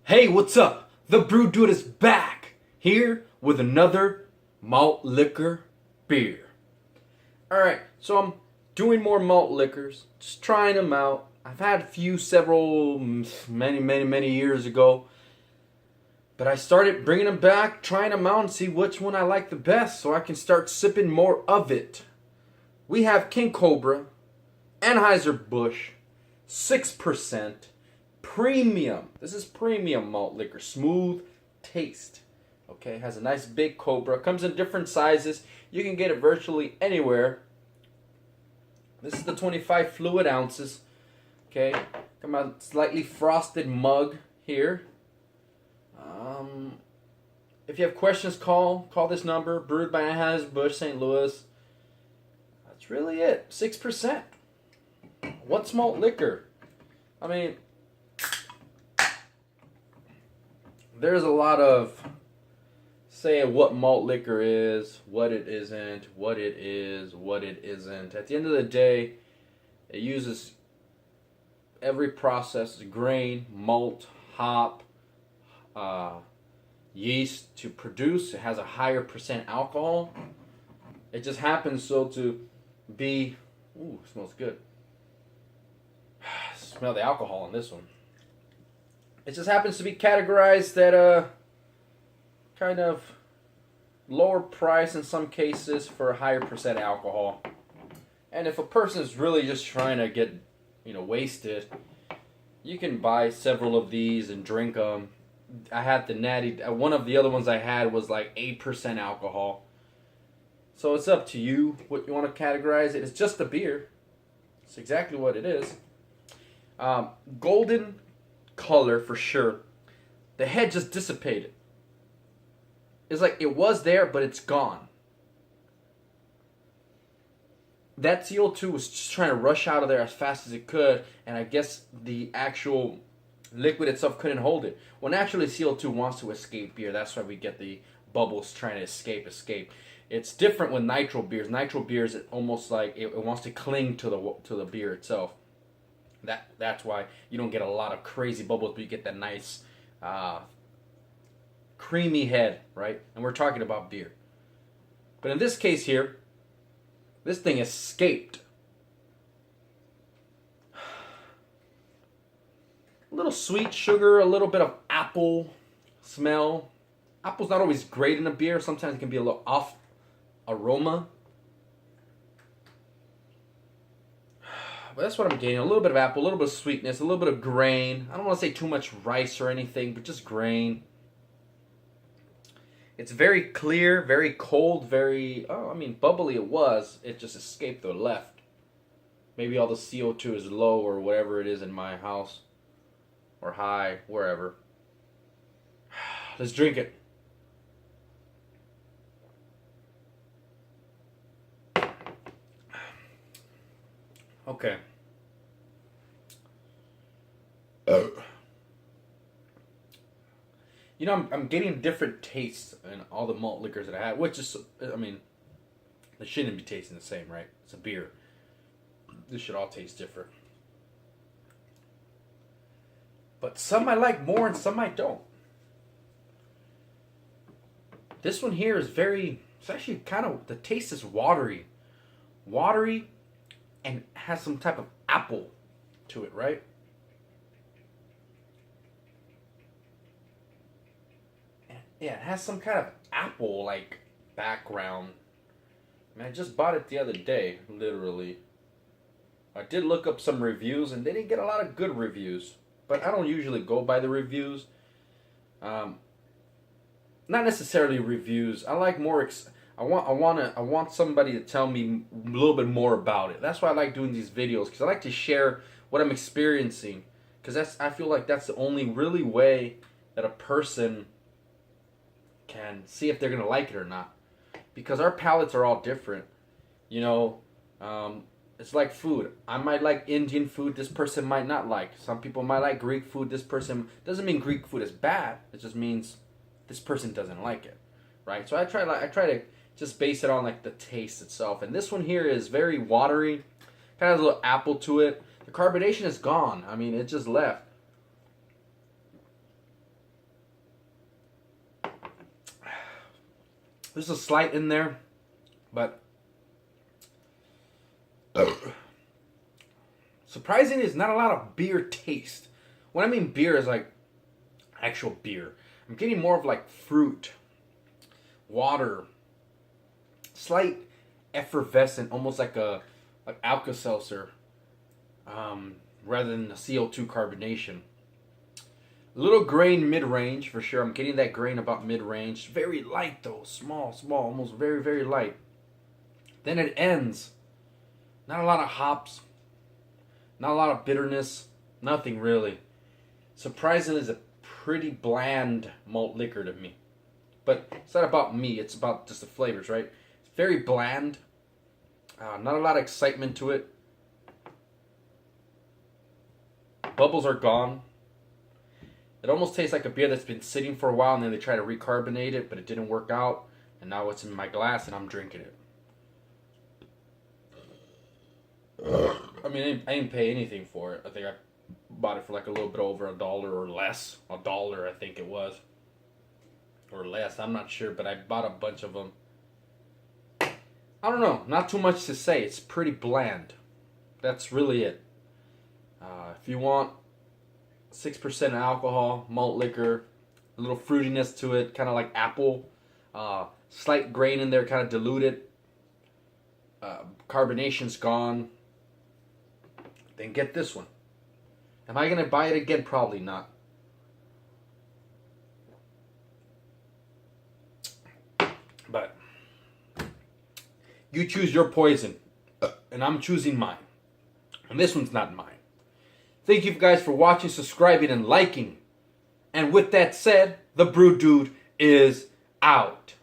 Hey, what's up? The Brewdude is back here with another malt liquor beer. Alright, so I'm doing more malt liquors, just trying them out. I've had a few many years ago, but I started bringing them back, trying them out, and see which one I like the best so I can start sipping more of it. We have King Cobra, Anheuser-Busch, 6%. Premium. This is premium malt liquor. Smooth taste. Okay, has a nice big Cobra. Comes in different sizes. You can get it virtually anywhere. This is the 25 fluid ounces. Okay, come out slightly frosted mug here. If you have questions, call this number. Brewed by Anheuser-Busch, St. Louis. That's really it. 6%. What's malt liquor? I mean, there's a lot of saying what malt liquor is, what it isn't, what it is, what it isn't. At the end of the day, it uses every process, grain, malt, hop, yeast to produce. It has a higher percent alcohol. It just happens so to be, ooh, smells good. Smell the alcohol in this one. It just happens to be categorized at a kind of lower price in some cases for a higher percent alcohol. And if a person is really just trying to get, wasted, you can buy several of these and drink them. I had the Natty. One of the other ones I had was like 8% alcohol. So it's up to you what you want to categorize it. It's just a beer. It's exactly what it is. Golden color for sure. The head just dissipated. It's like it was there, but it's gone. That CO2 was just trying to rush out of there as fast as it could, and I guess the actual liquid itself couldn't hold it. Well, naturally, CO2 wants to escape beer. That's why we get the bubbles trying to escape. It's different with nitro beers. Nitro beers, it almost like it wants to cling to the beer itself. That's why you don't get a lot of crazy bubbles, but you get that nice creamy head, right? And we're talking about beer. But in this case here, this thing escaped. A little sweet sugar, a little bit of apple smell. Apple's not always great in a beer. Sometimes it can be a little off aroma. But that's what I'm getting. A little bit of apple, a little bit of sweetness, a little bit of grain. I don't want to say too much rice or anything, but just grain. It's very clear, very cold, bubbly it was. It just escaped or left. Maybe all the CO2 is low or whatever it is in my house. Or high, wherever. Let's drink it. Okay. I'm getting different tastes in all the malt liquors that I had, which is, they shouldn't be tasting the same, right? It's a beer. This should all taste different. But some I like more and some I don't. This one here is it's actually the taste is watery. Watery and has some type of apple to it, right? Yeah, it has some kind of apple-like background. I just bought it the other day, literally. I did look up some reviews, and they didn't get a lot of good reviews. But I don't usually go by the reviews. Not necessarily reviews. I like more. I want somebody to tell me a little bit more about it. That's why I like doing these videos, because I like to share what I'm experiencing. Because I feel like that's the only really way that a person can see if they're gonna like it or not. Because our palates are all different. It's like food. I might like Indian food. This person might not like. Some people might like Greek food. This person doesn't mean Greek food is bad. It just means this person doesn't like it, right? So I try to just base it on like the taste itself. And this one here is very watery, kind of has a little apple to it. The carbonation is gone. It just left. There's a slight in there, but surprisingly, it's not a lot of beer taste. When I mean beer is like actual beer. I'm getting more of like fruit, water, slight effervescent, almost like Alka-Seltzer, rather than the CO2 carbonation. A little grain mid-range for sure. I'm getting that grain about mid-range. Very light though, small, almost very, very light. Then it ends. Not a lot of hops, not a lot of bitterness, nothing really. Surprisingly, it's a pretty bland malt liquor to me. But it's not about me, it's about just the flavors, right? It's very bland. Not a lot of excitement to it. Bubbles are gone. It almost tastes like a beer that's been sitting for a while and then they try to recarbonate it, but it didn't work out. And now it's in my glass and I'm drinking it. I mean, I didn't pay anything for it. I think I bought it for like a little bit over $1 or less. $1, I think it was. Or less, I'm not sure, but I bought a bunch of them. I don't know, not too much to say. It's pretty bland. That's really it. If you want 6% alcohol, malt liquor, a little fruitiness to it, kind of like apple, slight grain in there, kind of diluted, carbonation's gone, then get this one. Am I going to buy it again? Probably not. But you choose your poison, and I'm choosing mine. And this one's not mine. Thank you guys for watching, subscribing, and liking. And with that said, the Brew Dude is out.